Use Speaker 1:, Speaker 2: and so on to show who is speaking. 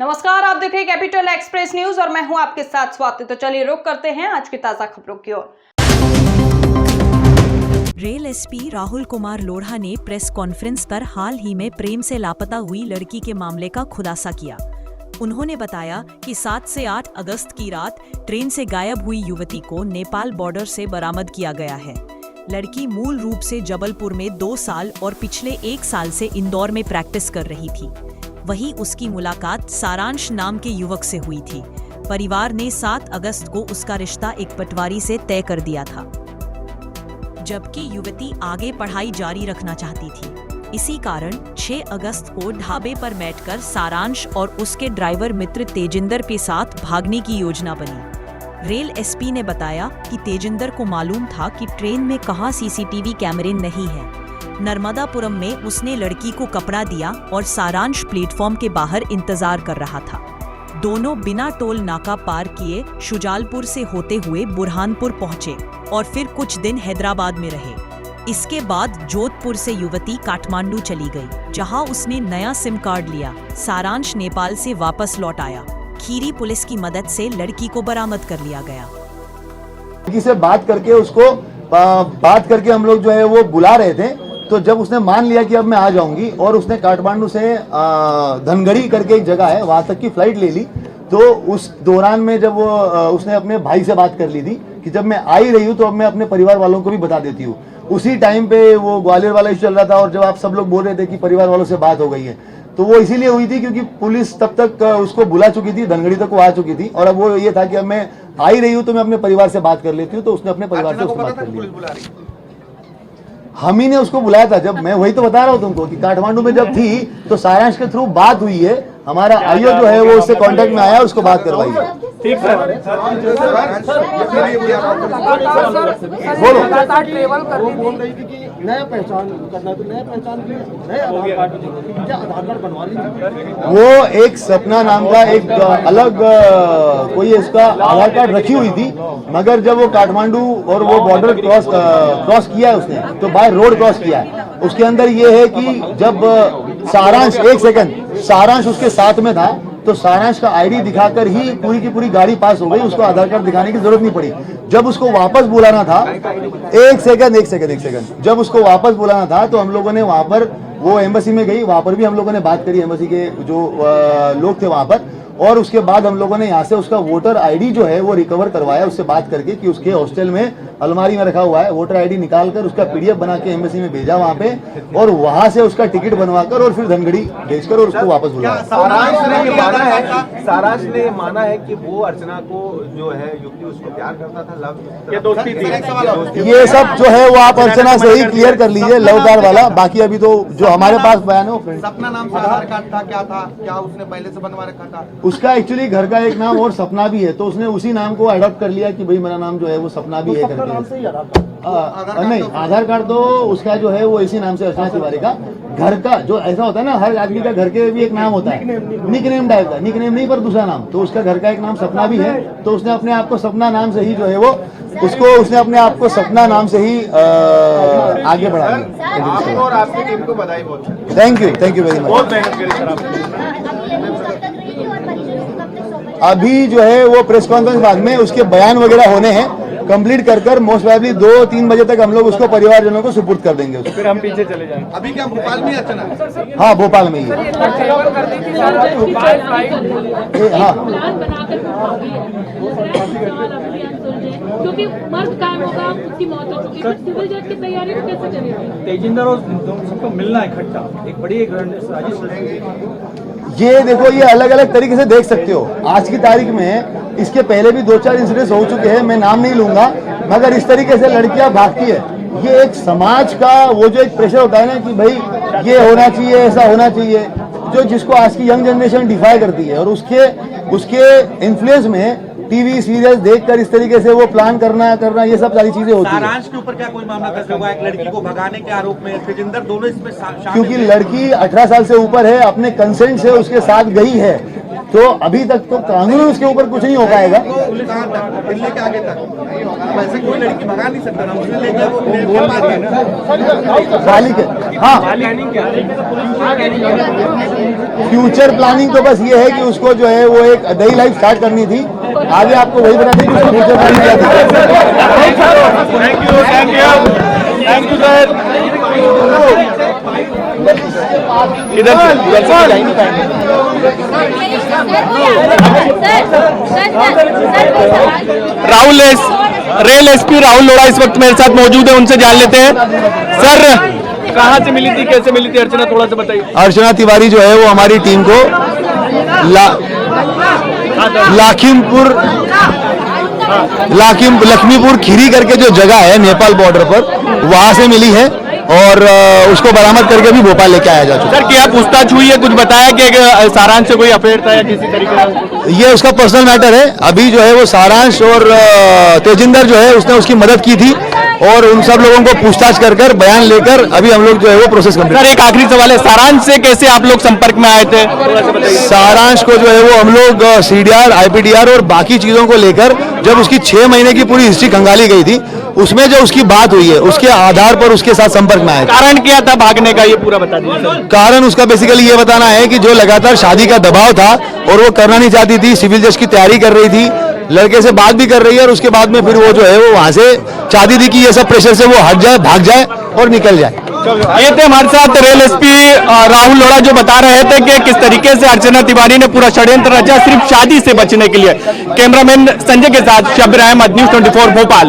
Speaker 1: नमस्कार, आप देख रहे हैं कैपिटल एक्सप्रेस न्यूज और मैं हूं आपके साथ स्वाति। तो चलिए रुक करते हैं आज की ताजा खबरों की ओर।
Speaker 2: रेल एसपी राहुल कुमार लोढ़ा ने प्रेस कॉन्फ्रेंस कर हाल ही में प्रेम से लापता हुई लड़की के मामले का खुलासा किया। उन्होंने बताया कि 7 से 8 अगस्त की रात ट्रेन से गायब हुई युवती को नेपाल बॉर्डर से बरामद किया गया है। लड़की मूल रूप से जबलपुर में 2 साल और पिछले 1 साल से इंदौर में प्रैक्टिस कर रही थी। वहीं उसकी मुलाकात सारांश नाम के युवक से हुई थी। परिवार ने 7 अगस्त को उसका रिश्ता एक पटवारी से तय कर दिया था, जबकि युवती आगे पढ़ाई जारी रखना चाहती थी। इसी कारण 6 अगस्त को ढाबे पर बैठकर सारांश और उसके ड्राइवर मित्र तेजिंदर के साथ भागने की योजना बनी। रेल एसपी ने बताया कि तेजिंदर को मालूम था कि ट्रेन में कहां सीसीटीवी कैमरे नहीं है। नर्मदापुरम में उसने लड़की को कपड़ा दिया और सारांश प्लेटफॉर्म के बाहर इंतजार कर रहा था। दोनों बिना टोल नाका पार किए शुजालपुर से होते हुए बुरहानपुर पहुंचे और फिर कुछ दिन हैदराबाद में रहे। इसके बाद जोधपुर से युवती काठमांडू चली गई, जहां उसने नया सिम कार्ड लिया। सारांश नेपाल से वापस लौट आया। खीरी पुलिस की मदद से लड़की को बरामद कर लिया गया।
Speaker 3: लड़की से बात करके हम लोग जो है वो बुला रहे थे, तो जब उसने मान लिया कि अब मैं आ जाऊंगी और उसने काठमांडू से धनगढ़ी करके एक जगह है वहां तक की फ्लाइट ले ली, तो उस दौरान में जब वो उसने अपने भाई से बात कर ली थी कि जब मैं आ ही रही हूँ तो अब मैं अपने परिवार वालों को भी बता देती हूँ। उसी टाइम पे वो ग्वालियर वाला इशू चल रहा था और जब आप सब लोग बोल रहे थे कि परिवार वालों से बात हो गई है, तो वो इसीलिए हुई थी क्योंकि पुलिस तब तक उसको बुला चुकी थी, धनगढ़ी तक वो आ चुकी थी और अब वो ये था कि अब मैं आ ही रही हूँ तो मैं अपने परिवार से बात कर लेती हूँ। तो उसने अपने परिवार से उसको बात कर ली। हम ही ने उसको बुलाया था। जब मैं वही तो बता रहा हूँ तुमको कि काठमांडू में जब थी तो सारांश के थ्रू बात हुई है। हमारा आईओ जो है वो उससे कांटेक्ट में आया, उसको बात करवाई है।
Speaker 4: ठीक है
Speaker 3: बोलो।
Speaker 4: ट्रेवल बोल रही थी कि नया पहचान करना, तो नया पहचान के लिए नया आधार कार्ड, क्या आधार कार्ड बनवा ली?
Speaker 3: वो एक सपना नाम का एक अलग कोई इसका आधार कार्ड रखी हुई थी, मगर जब वो काठमांडू और वो बॉर्डर क्रॉस किया है उसने, तो बाय रोड क्रॉस किया है। उसके अंदर ये है कि जब सारांश, एक सेकंड, सारांश उसके साथ में था तो सारांश का आईडी दिखाकर ही पूरी की पूरी गाड़ी पास हो गई, उसको आधार कार्ड दिखाने की जरूरत नहीं पड़ी। जब उसको वापस बुलाना था, एक सेकंड, जब उसको वापस बुलाना था तो हम लोगों ने वहां पर, वो एम्बेसी में गई, वहां पर भी हम लोगों ने बात करी, एम्बेसी के जो लोग थे वहां पर, और उसके बाद हम लोगों ने यहाँ से उसका वोटर आईडी जो है वो रिकवर करवाया उससे बात करके कि उसके हॉस्टल में अलमारी में रखा हुआ है। वोटर आईडी निकालकर उसका पीडीएफ बना के एम्बेसी में भेजा वहां पे, और वहां से उसका टिकट बनवाकर और फिर धनगढ़ी भेजकर और उसको वापस बुलाया।
Speaker 5: सारांश ने माना है कि वो अर्चना को जो है युवती उसको प्यार करता था, लव, ये दोस्ती थी।
Speaker 3: ये सब जो है वो आप अर्चना से ही क्लियर कर लीजिए, लव कार्ड वाला। बाकी अभी तो जो हमारे पास बयान है वो
Speaker 5: सपना नाम से आधार कार्ड था, क्या था, क्या उसने पहले से बनवा रखा था?
Speaker 3: उसका एक्चुअली घर का एक नाम और सपना भी है, तो उसने उसी नाम को अडॉप्ट कर लिया कि भाई मेरा नाम जो है वो सपना भी है करके। नहीं, आधार कार्ड तो उसका जो है वो इसी नाम से, अर्चना तिवारी का। घर का जो ऐसा होता है ना, हर आदमी का घर के भी एक नाम होता है, निकनेम टाइप का, निकनेम नहीं पर दूसरा नाम, तो उसका घर का एक नाम सपना भी है। तो उसने अपने आप को सपना नाम से ही जो है वो उसने अपने आप को सपना नाम से ही आगे बढ़ा दिया।
Speaker 5: और आपकी टीम को बधाई बोलते हैं।
Speaker 3: Thank you very much. अभी जो है वो प्रेस कॉन्फ्रेंस बाद में उसके बयान वगैरह होने हैं, कंप्लीट कर मोस्ट प्रोबेबली 2-3 बजे तक हम लोग उसको परिवारजनों को सुपुर्द कर देंगे।
Speaker 5: फिर हम पीछे चले जाएंगे। अभी क्या भोपाल में अर्चना?
Speaker 3: हाँ, भोपाल में ही। हाँ,
Speaker 6: क्योंकि मर्द कायम होगा, उसकी मौत हो चुकी है, सिविल जज की तैयारी में कैसे चलेगी?
Speaker 5: तेजिंदर और सबको मिलना इकट्ठा एक बड़ी
Speaker 3: ये देखो, ये अलग अलग तरीके से देख सकते हो। आज की तारीख में इसके पहले भी 2-4 इंसिडेंट्स हो चुके हैं, मैं नाम नहीं लूंगा, मगर इस तरीके से लड़कियां भागती है। ये एक समाज का वो जो एक प्रेशर होता है ना कि भाई ये होना चाहिए, ऐसा होना चाहिए, जो जिसको आज की यंग जनरेशन डिफाई करती है, और उसके इन्फ्लुएंस में टीवी सीरियल देखकर इस तरीके से वो प्लान करना ये सब सारी चीजें होती हैं।
Speaker 5: सारांश के ऊपर क्या कोई मामला दर्ज हुआ है? एक लड़की को भगाने के आरोप में तेजिंदर दोनों इसमें शामिल,
Speaker 3: क्योंकि लड़की 18 साल से ऊपर है, अपने कंसेंट से उसके साथ गई है, तो अभी तक तो कानून उसके ऊपर कुछ नहीं हो पाएगा।
Speaker 5: दिल्ली के आगे तक वैसे कोई लड़की भगा नहीं सकता ना, उसने लेके वो
Speaker 3: बालिक है। हाँ, फ्यूचर प्लानिंग तो बस ये है कि उसको जो है वो एक नई लाइफ स्टार्ट करनी थी। आगे आपको वही बता दें कि उसको फ्यूचर प्लानिंग क्या थी।
Speaker 5: Thank you sir. इधर
Speaker 7: राहुल रेल एसपी राहुल लोढ़ा इस वक्त मेरे साथ मौजूद है, उनसे जान लेते हैं। सर, कहाँ से मिली थी, कैसे मिली थी अर्चना, थोड़ा सा बताइए।
Speaker 3: अर्चना तिवारी जो है वो हमारी टीम को लक्ष्मीपुर खीरी करके जो जगह है नेपाल बॉर्डर पर, वहां से मिली है और उसको बरामद करके भी भोपाल लेके आया जा चुका।
Speaker 7: सर, क्या पूछताछ हुई है, कुछ बताया कि सारांश से कोई अफेयर था या किसी तरीके का?
Speaker 3: ये उसका पर्सनल मैटर है। अभी जो है वो सारांश और तेजिंदर जो है उसने उसकी मदद की थी और उन सब लोगों को पूछताछ कर बयान लेकर अभी हम लोग जो है वो प्रोसेस कंप्लीट।
Speaker 7: सर, एक आखिरी सवाल है, सारांश से कैसे आप लोग संपर्क में आए थे?
Speaker 3: सारांश को जो है वो हम लोग CDR, IPDR और बाकी चीजों को लेकर जब उसकी 6 महीने की पूरी हिस्ट्री खंगाली गई थी, उसमें जो उसकी बात हुई है उसके आधार पर उसके साथ संपर्क में आए।
Speaker 7: कारण क्या था भागने का, ये पूरा बता दीजिए।
Speaker 3: कारण उसका बेसिकली ये बताना है कि जो लगातार शादी का दबाव था और वो करना नहीं चाहती थी, सिविल जज की तैयारी कर रही थी, लड़के से बात भी कर रही है और उसके बाद में फिर वो जो है वो वहां से चाहती थी कि ये सब प्रेशर से वो हट जाए, भाग जाए और निकल जाए।
Speaker 7: ये थे हमारे साथ रेल एसपी राहुल लोढ़ा, जो बता रहे थे कि किस तरीके से अर्चना तिवारी ने पूरा षड्यंत्र रचा सिर्फ शादी से बचने के लिए। कैमरामैन संजय के साथ शब्बीर अहमद, News 24 भोपाल।